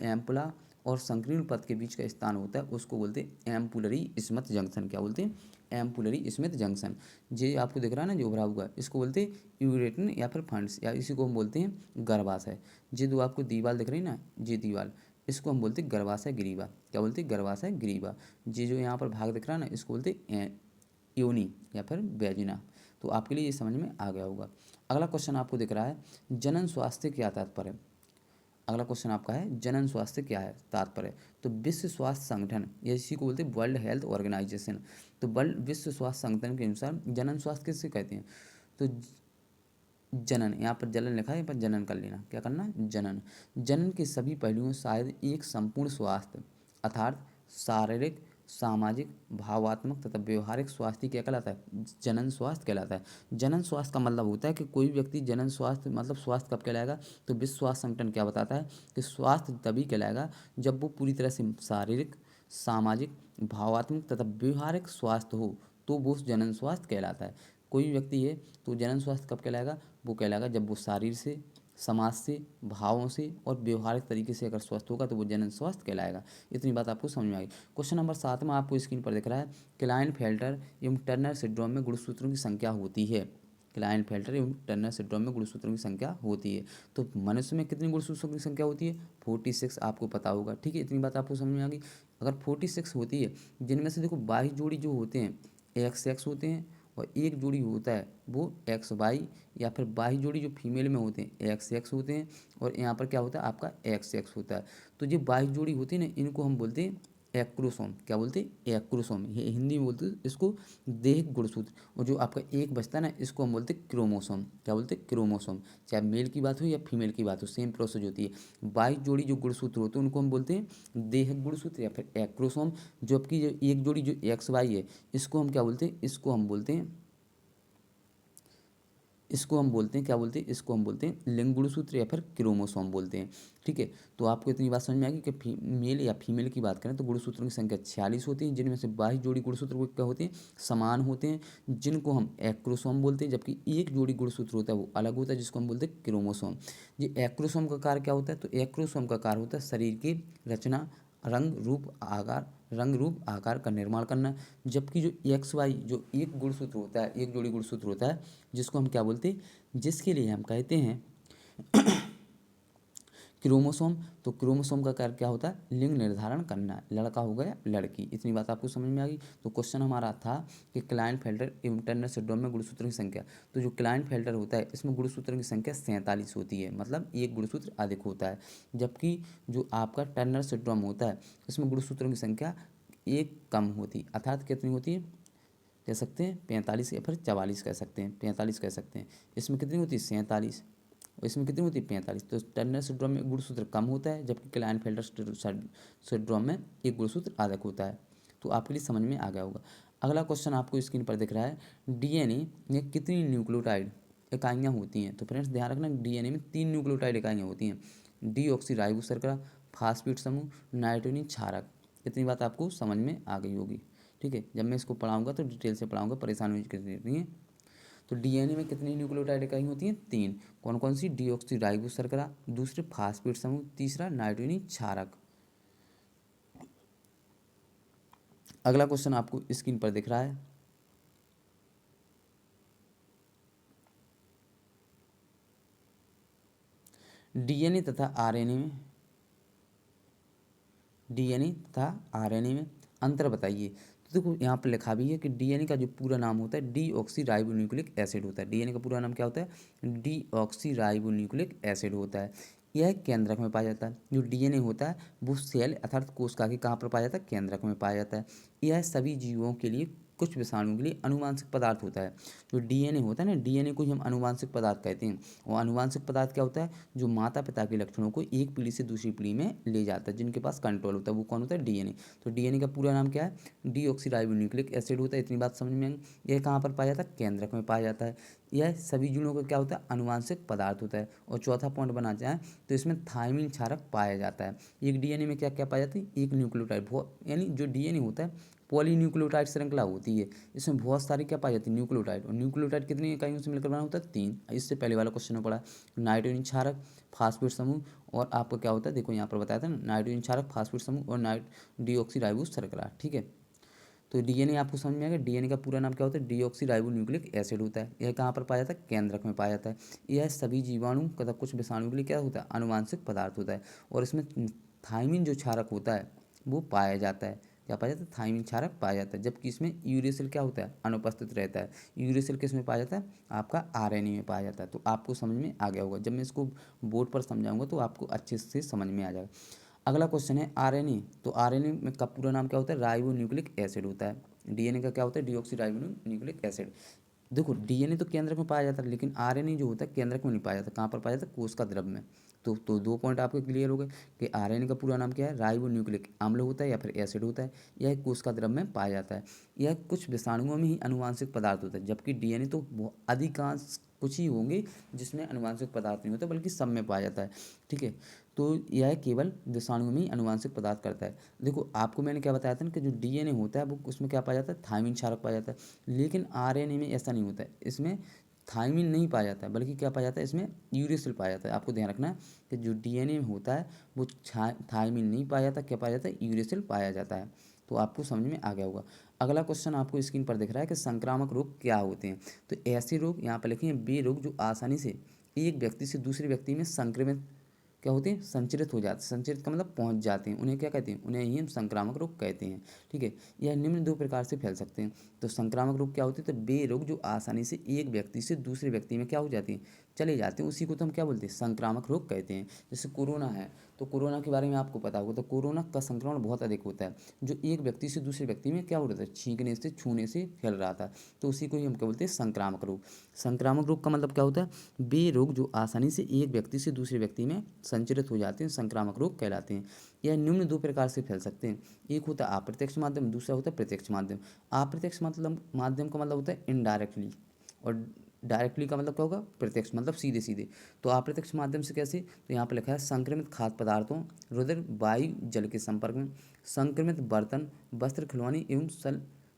एम्पुला और संकीर्ण पथ के बीच का स्थान होता है उसको बोलते हैं एम्पुलरी स्मिथ जंक्शन। क्या बोलते हैं? Ampullary Smith junction. ये आपको दिख रहा है ना जो उभरा हुआ, इसको बोलते हैं यूरेटन या फिर फंड्स, या इसी को हम बोलते हैं गर्भाशय। ये दो आपको दीवार दिख रही है ना, ये दीवार, इसको हम बोलते हैं गर्भाशय ग्रीवा। क्या बोलते हैं? गर्भाशय ग्रीवा। ये जो यहाँ पर भाग दिख रहा है ना, इसको बोलते हैं योनि या फिर वेजिना। तो आपके लिए ये समझ में आ गया होगा। अगला क्वेश्चन आपको दिख रहा है, जनन स्वास्थ्य क्या तात्पर्य है? अगला क्वेश्चन आपका है, जनन स्वास्थ्य क्या है तात्पर्य? तो विश्व स्वास्थ्य संगठन, या इसी को बोलते हैं वर्ल्ड हेल्थ ऑर्गेनाइजेशन। तो वर्ल्ड विश्व स्वास्थ्य संगठन के अनुसार जनन स्वास्थ्य किससे कहते हैं? तो जनन, यहाँ पर जलन लिखा है, यहाँ पर जनन कर लेना। क्या करना? जनन। जनन के सभी पहलुओं शायद एक संपूर्ण स्वास्थ्य अर्थात शारीरिक, सामाजिक, भावात्मक तथा व्यवहारिक स्वास्थ्य क्या कहलाता है? जनन स्वास्थ्य कहलाता है। जनन स्वास्थ्य का मतलब होता है कि कोई व्यक्ति जनन स्वास्थ्य मतलब स्वास्थ्य कब कहलाएगा? तो विश्व स्वास्थ्य संगठन क्या बताता है कि स्वास्थ्य तभी कहलाएगा जब वो पूरी तरह से शारीरिक, सामाजिक, भावात्मक तथा व्यवहारिक स्वास्थ्य हो, तो वो जनन स्वास्थ्य कहलाता है। कोई व्यक्ति है तो जनन स्वास्थ्य कब कहलाएगा? वो कहलाएगा जब वो शारीर से, समाज से, भावों से और व्यवहारिक तरीके से अगर स्वस्थ होगा तो वो जनन स्वास्थ्य कहलाएगा। इतनी बात आपको समझ में आई। क्वेश्चन नंबर 7 में आपको स्क्रीन पर दिख रहा है, क्लाइनफेल्टर एवं टर्नर सिंड्रोम में गुणसूत्रों की संख्या होती है। क्लाइनफेल्टर एवं टर्नर सिंड्रोम में गुणसूत्रों की संख्या होती है। तो मनुष्य में कितनी गुणसूत्रों की संख्या होती है? 46 आपको पता होगा। ठीक है, इतनी बात आपको समझ में आ गई। अगर 46 होती है, जिनमें से देखो 22 जोड़ी जो होते हैं एक्स एक्स होते हैं, और एक जोड़ी होता है वो एक्स वाई, या फिर 22 जोड़ी जो फीमेल में होते हैं एक्स एक्स होते हैं, और यहाँ पर क्या होता है आपका एक्स एक्स होता है। तो जो 22 जोड़ी होती है ना, इनको हम बोलते हैं एक्रोसोम। क्या बोलते हैं? एक्रोसोम। ये हिंदी में बोलते हैं इसको देह गुणसूत्र। और जो आपका एक बचता है ना, इसको हम बोलते हैं क्रोमोसोम। क्या बोलते हैं? क्रोमोसोम। चाहे मेल की बात हो या फीमेल की बात हो, सेम प्रोसेस होती है। 22 जोड़ी जो गुणसूत्र होते हैं उनको हम बोलते हैं देह गुणसूत्र या फिर एक्रोसोम। जबकि जो एक जोड़ी जो एक्स वाई है, इसको हम क्या बोलते हैं? इसको हम बोलते हैं क्या बोलते हैं? इसको हम बोलते हैं लिंग गुणसूत्र या फिर क्रोमोसोम बोलते हैं। ठीक है, तो आपको इतनी बात समझ में आएगी कि मेल या फीमेल की बात करें तो गुणसूत्रों की संख्या 46 होती है, जिनमें से 22 जोड़ी गुणसूत्र क्या होते हैं? समान होते हैं, जिनको हम एक्रोसोम बोलते हैं। जबकि एक जोड़ी गुणसूत्र होता है वो अलग होता है, जिसको हम बोलते हैं क्रोमोसोम। ये एक्रोसोम का कार्य क्या होता है? तो एक्रोसोम का कार्य होता है शरीर की रचना, रंग रूप आकार का निर्माण करना। जबकि जो एक्स वाई जो एक गुणसूत्र होता है, एक जोड़ी गुणसूत्र होता है, जिसको हम क्या बोलते हैं? जिसके लिए हम कहते हैं क्रोमोसोम। तो क्रोमोसोम का कार्य क्या होता है? लिंग निर्धारण करना, लड़का हो गया लड़की। इतनी बात आपको समझ में आ गई। तो क्वेश्चन हमारा था कि क्लाइनफेल्टर एवं टर्नर सिंड्रोम में गुणसूत्रों की संख्या। तो जो क्लाइनफेल्टर होता है इसमें गुणसूत्रों की संख्या 47 होती है, मतलब एक गुणसूत्र अधिक होता है। जबकि जो आपका टर्नर सिंड्रोम होता है इसमें गुणसूत्रों की संख्या एक कम होती, अर्थात कितनी होती है? कह सकते हैं 45 या फिर 44 कह सकते हैं, 45 कह सकते हैं। इसमें कितनी होती है? 47। और इसमें कितनी होती है? 45। तो टर्नर सिंड्रोम में गुणसूत्र कम होता है, जबकि क्लाइनफेल्टर सिंड्रोम में एक गुणसूत्र अधिक होता है। तो आपके लिए समझ में आ गया होगा। अगला क्वेश्चन आपको स्क्रीन पर दिख रहा है, डीएनए में कितनी न्यूक्लियोटाइड इकाइयाँ होती हैं? तो फ्रेंड्स ध्यान रखना, डीएनए में 3 न्यूक्लियोटाइड इकाइयाँ होती हैं, डीऑक्सीराइबो शर्करा, फास्फेट समूह, नाइट्रोजन क्षारक। इतनी बात आपको समझ में आ गई होगी। ठीक है, जब मैं इसको पढ़ाऊंगा तो डिटेल से पढ़ाऊंगा, परेशान होने की जरूरत नहीं है। तो डीएनए में कितनी न्यूक्लियोटाइड इकाई होती हैं? 3। कौन कौन सी? डीऑक्सीराइबो शर्करा, दूसरे फास्फेट समूह, तीसरा नाइट्रोजन क्षारक। अगला क्वेश्चन आपको स्क्रीन पर दिख रहा है, डीएनए तथा आरएनए में डीएनए तथा आरएनए में अंतर बताइए। तो देखो यहाँ पर लिखा भी है कि डीएनए का जो पूरा नाम होता है डीऑक्सीराइबोन्यूक्लिक एसिड होता है। डीएनए का पूरा नाम क्या होता है? डीऑक्सीराइबोन्यूक्लिक एसिड होता है। यह केंद्रक में पाया जाता है। जो डीएनए होता है वो सेल अर्थात कोशिका के कहाँ पर पाया जाता है? केंद्रक में पाया जाता है। यह सभी जीवों के लिए, कुछ विषाणुओं के लिए अनुवांशिक पदार्थ होता है। जो डीएनए होता है ना, डीएनए को ही हम अनुवांशिक पदार्थ कहते हैं। और अनुवांशिक पदार्थ क्या होता है? जो माता पिता के लक्षणों को एक पीढ़ी से दूसरी पीढ़ी में ले जाता है, जिनके पास कंट्रोल होता है, वो कौन होता है? डीएनए। तो डीएनए का पूरा नाम क्या है? डीऑक्सीराइबोन्यूक्लिक एसिड होता है। इतनी बात समझ में आई। यह कहाँ पर पाया जाता है? केंद्रक में पाया जाता है। यह सभी जीवों का क्या होता है? अनुवांशिक पदार्थ होता है। और चौथा पॉइंट बना जाए तो इसमें थायमिन क्षारक पाया जाता है। एक डीएनए में क्या क्या पाया जाता है? एक न्यूक्लियोटाइड, यानी जो डीएनए होता है पॉलीन्यूक्लियोटाइड श्रृंखला होती है। इसमें बहुत सारी क्या पाई जाती है, न्यूक्लियोटाइड। और न्यूक्लियोटाइड कितनी इकाइयों से मिलकर बना होता है, 3। इससे पहले वाला क्वेश्चन में पढ़ा नाइट्रोजन क्षारक, फास्फेट समूह, और आपको क्या होता है, देखो यहाँ पर बताया था ना, नाइट्रोजन क्षारक, फास्फेट समूह और डीऑक्सीराइबोस श्रृंखला। ठीक है, तो डीएनए आपको समझ में आ गया। डीएनए का पूरा नाम क्या होता है, डीऑक्सीराइबोन्यूक्लिक एसिड होता है। यह कहाँ पर पाया जाता है, केंद्रक में पाया जाता है। यह सभी जीवाणु तथा कुछ विषाणु के लिए क्या होता है, अनुवांशिक पदार्थ होता है। और इसमें थाइमिन जो क्षारक होता है वो पाया जाता है। क्या पाया जाता है, थाइमिन क्षारक पाया जाता है। जबकि इसमें यूरेसिल क्या होता है, अनुपस्थित रहता है। यूरेसिल किस में पाया जाता है, आपका आरएनए में पाया जाता है। तो आपको समझ में आ गया होगा। जब मैं इसको बोर्ड पर समझाऊंगा तो आपको अच्छे से समझ में आ जाएगा। अगला क्वेश्चन है आरएनए। तो आरएनए में का पूरा नाम क्या होता है, राइबो न्यूक्लिक एसिड होता है। डीएनए का क्या होता है, डीऑक्सी राइबो न्यूक्लिक एसिड। देखो डीएनए तो केंद्रक में पाया जाता है, लेकिन आरएनए जो होता है केंद्रक में नहीं पाया जाता। कहाँ पर पाया जाता है, कोश का द्रव में। तो 2 पॉइंट आपके क्लियर हो गए कि आरएनए का पूरा नाम क्या है, राइबो न्यूक्लिक अम्ल होता है या फिर एसिड होता है। यह कोश का द्रव में पाया जाता है। यह कुछ विषाणुओं में ही अनुवांशिक पदार्थ होता है। जबकि डीएनए तो अधिकांश कुछ ही होंगे जिसमें अनुवांशिक पदार्थ नहीं होता, बल्कि सब में पाया जाता है। ठीक है, तो यह केवल विषाणु में ही अनुवांशिक पदार्थ करता है। देखो आपको मैंने क्या बताया था ना कि जो डीएनए होता है वो उसमें क्या पाया जाता है, थाइमिन क्षारक पाया जाता है। लेकिन आरएनए में ऐसा नहीं होता है। इसमें थाइमिन नहीं पाया जाता है, बल्कि क्या पाया जाता है, इसमें यूरेसिल पाया जाता है। आपको ध्यान रखना है कि जो डीएनए में होता है वो थाइमिन नहीं पाया जाता, क्या पाया जाता है, यूरेसिल पाया जाता है। तो आपको समझ में आ गया होगा। अगला क्वेश्चन आपको स्क्रीन पर दिख रहा है कि संक्रामक रोग क्या होते हैं। तो ऐसे रोग यहाँ पर लिखे हैं, वे रोग जो आसानी से एक व्यक्ति से दूसरे व्यक्ति में संक्रमित क्या होते हैं, संचरित हो जाते हैं। संचरित का मतलब पहुंच जाते हैं। उन्हें क्या कहते हैं, उन्हें ही हम संक्रामक रोग कहते हैं। ठीक है, यह निम्न 2 प्रकार से फैल सकते हैं। तो संक्रामक रोग क्या होते हैं, तो वे रोग जो आसानी से एक व्यक्ति से दूसरे व्यक्ति में क्या हो जाती हैं, चले जाते हैं। उसी को तो हम क्या बोलते हैं, संक्रामक रोग कहते हैं। जैसे कोरोना है, तो कोरोना के बारे में आपको पता होगा। तो कोरोना का संक्रमण बहुत अधिक होता है, जो एक व्यक्ति से दूसरे व्यक्ति में क्या हो रहा था, छींकने से, छूने से फैल रहा था। तो उसी को ही हम क्या बोलते हैं, संक्रामक रोग। संक्रामक रोग का मतलब क्या होता है, वे रोग जो आसानी से एक व्यक्ति से दूसरे व्यक्ति में संचरित हो जाते हैं, संक्रामक रोग कहलाते हैं। यह निम्न 2 प्रकार से फैल सकते हैं। एक होता है अप्रत्यक्ष माध्यम, दूसरा होता है प्रत्यक्ष माध्यम। अप्रत्यक्ष मतलब माध्यम का मतलब होता है इनडायरेक्टली, और डायरेक्टली का मतलब क्या होगा, प्रत्यक्ष मतलब सीधे सीधे। तो अप्रत्यक्ष माध्यम से कैसे, तो यहाँ पर लिखा है संक्रमित खाद्य पदार्थों, रुधिर, वायु, जल के संपर्क में, संक्रमित बर्तन, वस्त्र, खिलौने एवं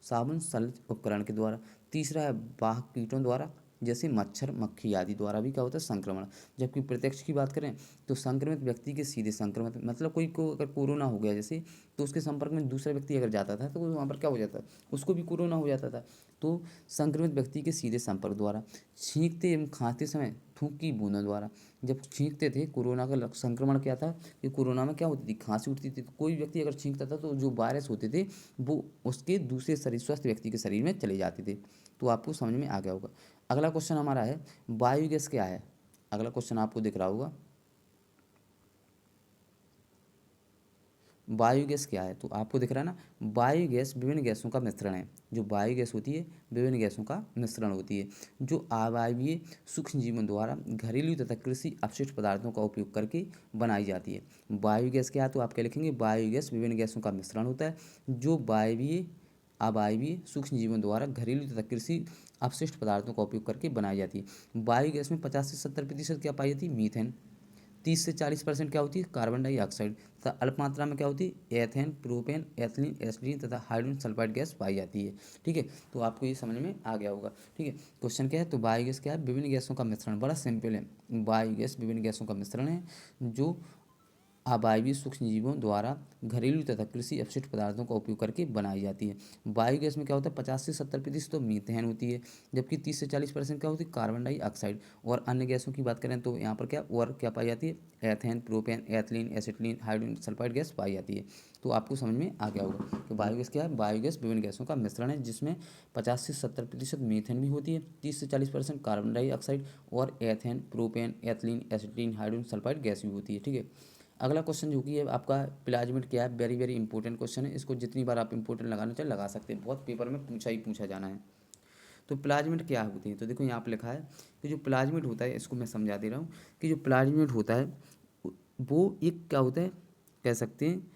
साबुन सल्ज उपकरण के द्वारा। तीसरा है वाहक कीटों द्वारा, जैसे मच्छर, मक्खी आदि द्वारा भी क्या होता है, संक्रमण। जबकि प्रत्यक्ष की बात करें तो संक्रमित व्यक्ति के सीधे संक्रमित, मतलब कोई को अगर कोरोना हो गया जैसे, तो उसके संपर्क में दूसरा व्यक्ति अगर जाता था तो वहाँ पर क्या हो जाता है, उसको भी कोरोना हो जाता था। तो संक्रमित व्यक्ति के सीधे संपर्क द्वारा। छींकते एवं खांसते समय थूक की बूंदों द्वारा। जब छींकते थे, कोरोना का संक्रमण क्या था कि कोरोना में क्या होती थी, खांसी उठती थी। तो कोई व्यक्ति अगर छींकता था तो जो वायरस होते थे वो उसके दूसरे शरीर, स्वस्थ व्यक्ति के शरीर में चले जाते थे। तो आपको समझ में आ गया होगा। अगला क्वेश्चन हमारा है, बायोगैस क्या है। अगला क्वेश्चन आपको दिख रहा होगा, बायोगैस क्या है। तो आपको दिख रहा है ना, बायोगैस विभिन्न गैसों का मिश्रण है। जो बायोगैस होती है विभिन्न गैसों का मिश्रण होती है, जो अवायवीय सूक्ष्म जीवों द्वारा घरेलू तथा कृषि अपशिष्ट पदार्थों का उपयोग करके बनाई जाती है। बायोगैस क्या है, तो आप क्या लिखेंगे, बायोगैस विभिन्न गैसों का मिश्रण होता है, जो वायवीय अवायवीय सूक्ष्म जीवों द्वारा घरेलू तथा कृषि अपशिष्ट पदार्थों का उपयोग करके बनाई जाती है। बायोगैस में 50 से 70% क्या पाई जाती है, मीथेन। 30 से 40% क्या होती है, कार्बन डाइऑक्साइड। तथा अल्प मात्रा में क्या होती है, एथेन, प्रोपेन, एथिलीन, एसिडीन तथा हाइड्रोजन सल्फाइड गैस पाई जाती है। ठीक है, तो आपको ये समझ में आ गया होगा। ठीक है, क्वेश्चन क्या है, तो बायोगैस क्या है, विभिन्न गैसों का मिश्रण। बड़ा सिंपल है, बायोगैस विभिन्न गैसों का मिश्रण है, जो अवायवीय सूक्ष्मजीवों द्वारा घरेलू तथा कृषि अपशिष्ट पदार्थों का उपयोग करके बनाई जाती है। बायोगैस में क्या होता है, 50 से 70% तो मीथेन होती है, जबकि 30 से 40% क्या होती है, कार्बन डाइऑक्साइड। और अन्य गैसों की बात करें तो यहाँ पर क्या पाई जाती है, ethane, propane, ethylene, acetylene, hydrogen sulphide gas पाई जाती है। तो आपको समझ में आ गया होगा कि बायोगैस क्या है, बायोगैस विभिन्न गैसों का मिश्रण है, जिसमें 50 से 70% मीथेन भी होती है, 30 से 40% कार्बन डाइऑक्साइड और ethane, propane, ethylene, acetylene, hydrogen sulphide gas भी होती है। ठीक है, अगला क्वेश्चन जो कि है आपका, प्लाज्मिड क्या है। वेरी वेरी इंपॉर्टेंट क्वेश्चन है, इसको जितनी बार आप इंपॉर्टेंट लगाना चाहे लगा सकते हैं, बहुत पेपर में पूछा ही पूछा जाना है। तो प्लाज्मिड क्या होती है, तो देखो यहाँ पर लिखा है कि जो प्लाज्मिड होता है, इसको मैं समझा दे रहा हूँ कि जो प्लाज्मिड होता है वो एक क्या होता है, कह सकते हैं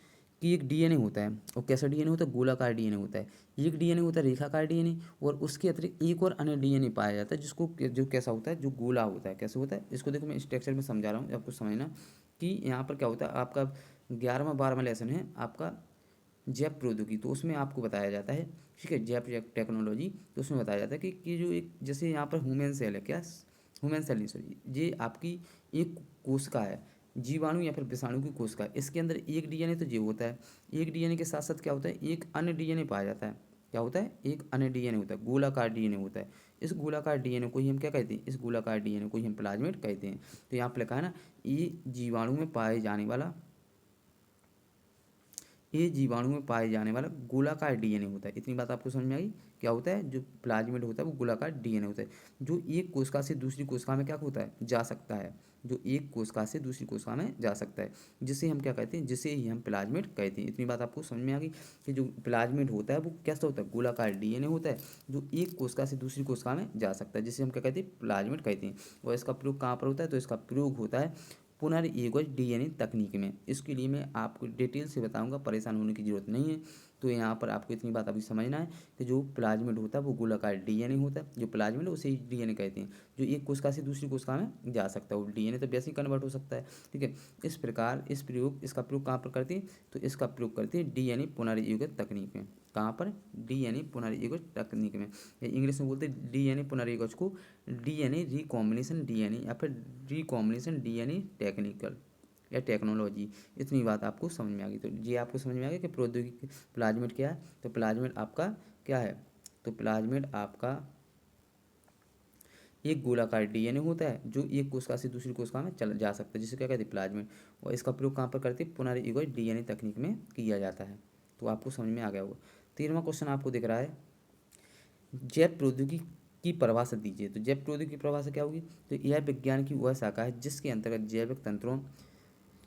कि एक डीएनए होता है। और कैसा डीएनए होता है, गोलाकार डीएनए होता है। एक डीएनए होता है रेखाकार डीएनए, और उसके अतिरिक्त एक और अन्य डीएनए पाया जाता है जिसको जो कैसा होता है, जो गोला होता है। कैसे होता है, इसको देखो मैं स्ट्रक्चर में समझा रहा हूँ, आपको समझना कि यहाँ पर क्या होता है। आपका 11वां 12वां लेसन है आपका जैव प्रौद्योगिकी, तो उसमें आपको बताया जाता है, ठीक है, जैव टेक्नोलॉजी, तो उसमें बताया जाता है कि जो एक जैसे यहाँ पर ह्यूमन सेल है, क्या ह्यूमन सेल नहीं, सॉरी, ये आपकी एक कोशिका है, जीवाणु या फिर विषाणु की कोशिका है। इसके अंदर एक डीएनए तो जीव होता है, एक डीएनए के साथ साथ क्या होता है, एक अन्य डीएनए पाया जाता है। क्या होता है, एक अन्य डीएनए होता है, गोलाकार डीएनए होता है। इस गोलाकार डीएनए को ही हम क्या कहते हैं, इस गोलाकार डीएनए को ही हम प्लाज्मिड कहते हैं। तो यहाँ पर लिखा है ना, ये जीवाणु में पाए जाने वाला, ये जीवाणु में पाए जाने वाला गोलाकार डीएनए होता है। इतनी बात आपको समझ में आई। क्या होता है, जो प्लाज्मिड होता है वो गोलाकार डीएनए होता है, जो एक कोशिका से दूसरी कोशिका में क्या होता है, जा सकता है, जो एक कोशिका से दूसरी कोशिका में जा सकता है, जिसे हम क्या कहते हैं, जिसे ही हम प्लाज्मिड कहते हैं। इतनी बात आपको समझ में आ गई कि जो प्लाज्मिड होता है वो कैसा होता है, गोलाकार डीएनए होता है, जो एक कोशिका से दूसरी कोशिका में जा सकता है, जिसे हम क्या कहते हैं, प्लाज्मिड कहते हैं। और इसका प्रयोग कहाँ पर होता है, तो इसका प्रयोग होता है पुनर्योगज डीएनए तकनीक में। इसके लिए मैं आपको डिटेल से बताऊंगा, परेशान होने की जरूरत नहीं है। तो यहाँ पर आपको इतनी बात अभी समझना है कि जो प्लाज्मिड होता है वो गोलाकार डीएनए होता है, जो प्लाज्मिड है उसे ही डीएनए कहते हैं, जो एक कोशिका से दूसरी कोशिका में जा सकता है। वो डीएनए तो वैसे ही कन्वर्ट हो सकता है, ठीक है। इस प्रकार इसका प्रयोग कहाँ पर करते हैं, तो इसका प्रयोग करते हैं डीएनए पुनर्योगज तकनीक में। कहाँ पर, डीएनए पुनर्योगज तकनीक में, या इंग्लिश में बोलते हैं डीएनए पुनर्योगज को डीएनए रिकॉम्बिनेशन डीएनए या फिर रिकॉम्बिनेशन डीएनए टेक्निकल या टेक्नोलॉजी। इतनी बात आपको समझ में आ गई। तो ये आपको समझ में आ गया कि प्रौद्योगिकी प्लाज्मिड क्या है। तो प्लाज्मिड आपका क्या है, तो प्लाज्मिड आपका एक गोलाकार डीएनए होता है, जो एक कोशिका से दूसरी कोशिका में चल जा सकता है, जिसे क्या कहते हैं, प्लाज्मिड। और इसका प्रयोग कहाँ पर करते हैं, पुनर्योगज डीएनए तकनीक में किया जाता है। तो आपको समझ में आ गया होगा। 13वां क्वेश्चन आपको दिख रहा है, जैव प्रौद्योगिकी की परिभाषा दीजिए। तो जैव प्रौद्योगिकी की परिभाषा क्या होगी, तो यह विज्ञान की वह शाखा है जिसके अंतर्गत जैविक तंत्रों,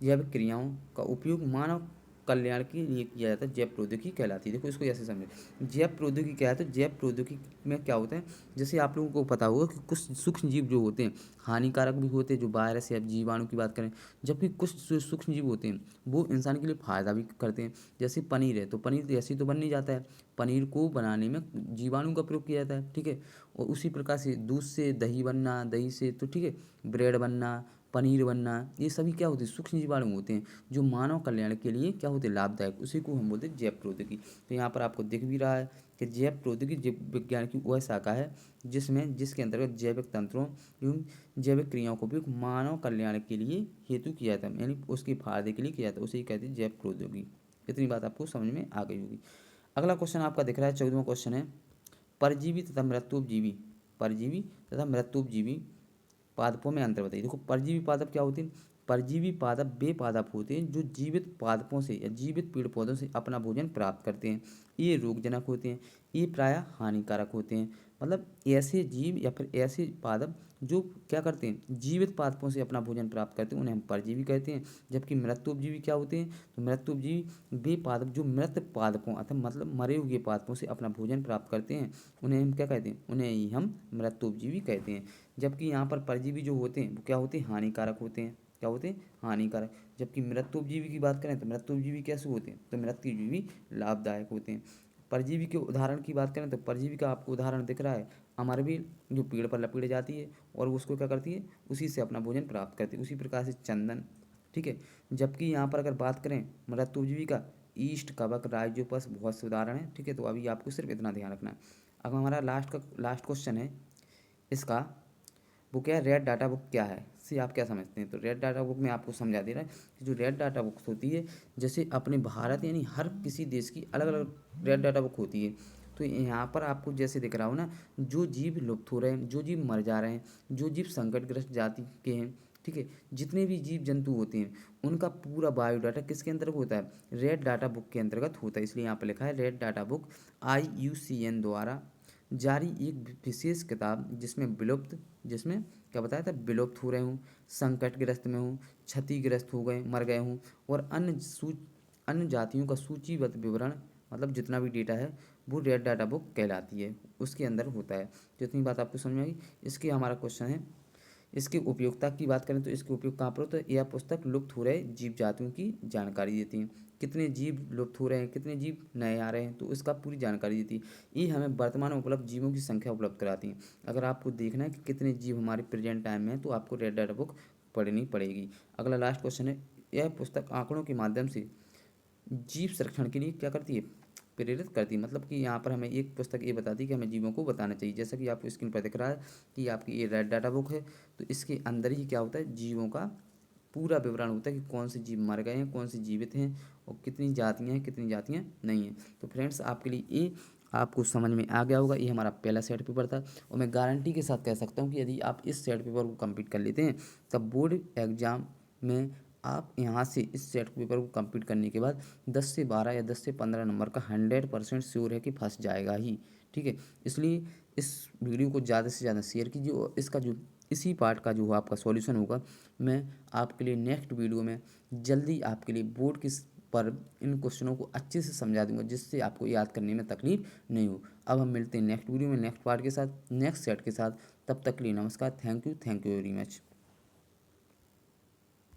जैविक क्रियाओं का उपयोग मानव कल्याण के लिए किया जाता है, जैव प्रौद्योगिकी कहलाती है। देखो इसको ऐसे समझे, जैव प्रौद्योगिकी क्या है, तो जैव प्रौद्योगिकी में क्या होता है, जैसे आप लोगों को पता होगा कि कुछ सूक्ष्म जीव जो होते हैं हानिकारक भी होते हैं, जो वायरस या जीवाणु की बात करें, जबकि कुछ सूक्ष्म जीव होते हैं वो इंसान के लिए फ़ायदा भी करते हैं। जैसे पनीर है, तो पनीर ऐसे ही तो बन नहीं जाता है, पनीर को बनाने में जीवाणु का प्रयोग किया जाता है, ठीक है। और उसी प्रकार से दूध से दही बनना, दही से तो ठीक है ब्रेड बनना, पनीर बनना, ये सभी क्या होते हैं, सूक्ष्म जीवाणु होते हैं, जो मानव कल्याण के लिए क्या होते हैं, लाभदायक, उसी को हम बोलते हैं जैव प्रौद्योगिकी। तो यहाँ पर आपको दिख भी रहा है कि जैव प्रौद्योगिकी जीव विज्ञान की वह शाखा है जिसके अंतर्गत जैविक तंत्रों एवं जैविक क्रियाओं का उपयोग मानव कल्याण के लिए हेतु किया जाता है, यानी उसके फायदे के लिए किया जाता है, उसे ही कहते हैं जैव प्रौद्योगिकी। इतनी बात आपको समझ में आ गई होगी। अगला क्वेश्चन आपका दिख रहा है, 14वां क्वेश्चन है, परजीवी तथा मृत्युपजीवी, परजीवी तथा मृत्युपजीवी पादपों में अंतर बताइए। देखो परजीवी पादप क्या होते हैं, परजीवी पादप वे पादप होते हैं जो जीवित पादपों से या जीवित पेड़ पौधों से अपना भोजन प्राप्त करते हैं। ये रोगजनक होते हैं, ये प्रायः हानिकारक होते हैं। मतलब ऐसे जीव या फिर ऐसे पादप जो क्या करते हैं, जीवित पादपों से अपना भोजन प्राप्त करते हैं, उन्हें हम परजीवी कहते हैं। जबकि मृत्युपजीवी क्या होते हैं, तो मृत्युपजीवी वे पादप जो मृत पादपों अर्थात मतलब मरे हुए पादपों से अपना भोजन प्राप्त करते हैं, उन्हें हम क्या कहते हैं, उन्हें ही हम मृत्युपजीवी कहते हैं। जबकि यहाँ पर परजीवी जो होते हैं वो क्या होते हैं, हानिकारक होते हैं। क्या होते हैं, हानिकारक। जबकि मृत्युपजीवी की बात करें तो मृत्युपजीवी कैसे होते हैं, तो मृत्युजीवी लाभदायक होते हैं। परजीवी के उदाहरण की बात करें तो परजीवी का आपको उदाहरण दिख रहा है अमरबेल, जो पेड़ पर लपेट जाती है और उसको क्या करती है, उसी से अपना भोजन प्राप्त करती है। उसी प्रकार से चंदन, ठीक है। जबकि यहाँ पर अगर बात करें मृत्युजीवी का, ईस्ट, कवक, राइजोपस, बहुत से उदाहरण हैं, ठीक है। तो अभी आपको सिर्फ इतना ध्यान रखना है। अब हमारा लास्ट क्वेश्चन है इसका, वो क्या है, रेड डाटा बुक क्या है, इससे आप क्या समझते हैं। तो रेड डाटा बुक में आपको समझा दे रहा है कि जो रेड डाटा बुक्स होती है, जैसे अपने भारत यानी हर किसी देश की अलग अलग रेड डाटा बुक होती है। तो यहाँ पर आपको जैसे दिख रहा हो ना, जो जीव लुप्त हो रहे हैं, जो जीव मर जा रहे हैं, जो जीव संकटग्रस्त जाति के हैं, ठीक है, जितने भी जीव जंतु होते हैं उनका पूरा बायोडाटा किसके अंतर्गत होता है, रेड डाटा बुक के अंतर्गत होता है। इसलिए यहाँ पर लिखा है रेड डाटा बुक IUCN द्वारा जारी एक विशेष किताब जिसमें क्या बताया था, विलुप्त हो रहे हूँ, संकटग्रस्त में हूँ, क्षतिग्रस्त हो गए, मर गए हूँ, और अन्य जातियों का सूचीबद्ध विवरण, मतलब जितना भी डेटा है वो रेड डाटा बुक कहलाती है, उसके अंदर होता है। जितनी बात आपको समझ में आई। इसके हमारा क्वेश्चन है, इसकी उपयोगिता की बात करें तो इसके उपयोग कहाँ पर होता है, यह पुस्तक लुप्त हो रहे जीव जातियों की जानकारी देती है। कितने जीव लुप्त हो रहे हैं, कितने जीव नए आ रहे हैं, तो इसका पूरी जानकारी देती है। ये हमें वर्तमान में उपलब्ध जीवों की संख्या उपलब्ध कराती है। अगर आपको देखना है कि कितने जीव हमारे प्रेजेंट टाइम में हैं तो आपको रेड डाटा बुक पढ़नी पड़ेगी। अगला लास्ट क्वेश्चन है, यह पुस्तक आंकड़ों के माध्यम से जीव संरक्षण के लिए क्या करती है, प्रेरित करती है। मतलब कि यहाँ पर हमें एक पुस्तक ये बताती है कि हमें जीवों को बताना चाहिए। जैसा कि आपको स्क्रीन पर दिख रहा है कि आपकी ये रेड डाटा बुक है, तो इसके अंदर ही क्या होता है, जीवों का पूरा विवरण होता है कि कौन से जीव मर गए हैं, कौन से जीवित हैं और कितनी जातियाँ हैं, कितनी जातियाँ नहीं हैं। तो फ्रेंड्स, आपके लिए ये आपको समझ में आ गया होगा। ये हमारा पहला सेट पेपर था और मैं गारंटी के साथ कह सकता हूँ कि यदि आप इस सेट पेपर को कंप्लीट कर लेते हैं तब बोर्ड एग्ज़ाम में आप यहाँ से इस सेट पेपर को कंप्लीट करने के बाद 10 से 12 या 10 से 15 नंबर का 100% श्योर है कि फंस जाएगा ही। ठीक है, इसलिए इस वीडियो को ज़्यादा से ज़्यादा शेयर कीजिए और इसका जो इसी पार्ट का जो आपका सॉल्यूशन होगा मैं आपके लिए नेक्स्ट वीडियो में जल्दी आपके लिए बोर्ड किस पर इन क्वेश्चनों को अच्छे से समझा दूंगा, जिससे आपको याद करने में तकलीफ नहीं हो। अब हम मिलते हैं नेक्स्ट वीडियो में नेक्स्ट पार्ट के साथ, नेक्स्ट सेट के साथ। तब तक के लिए नमस्कार, थैंक यू वेरी मच।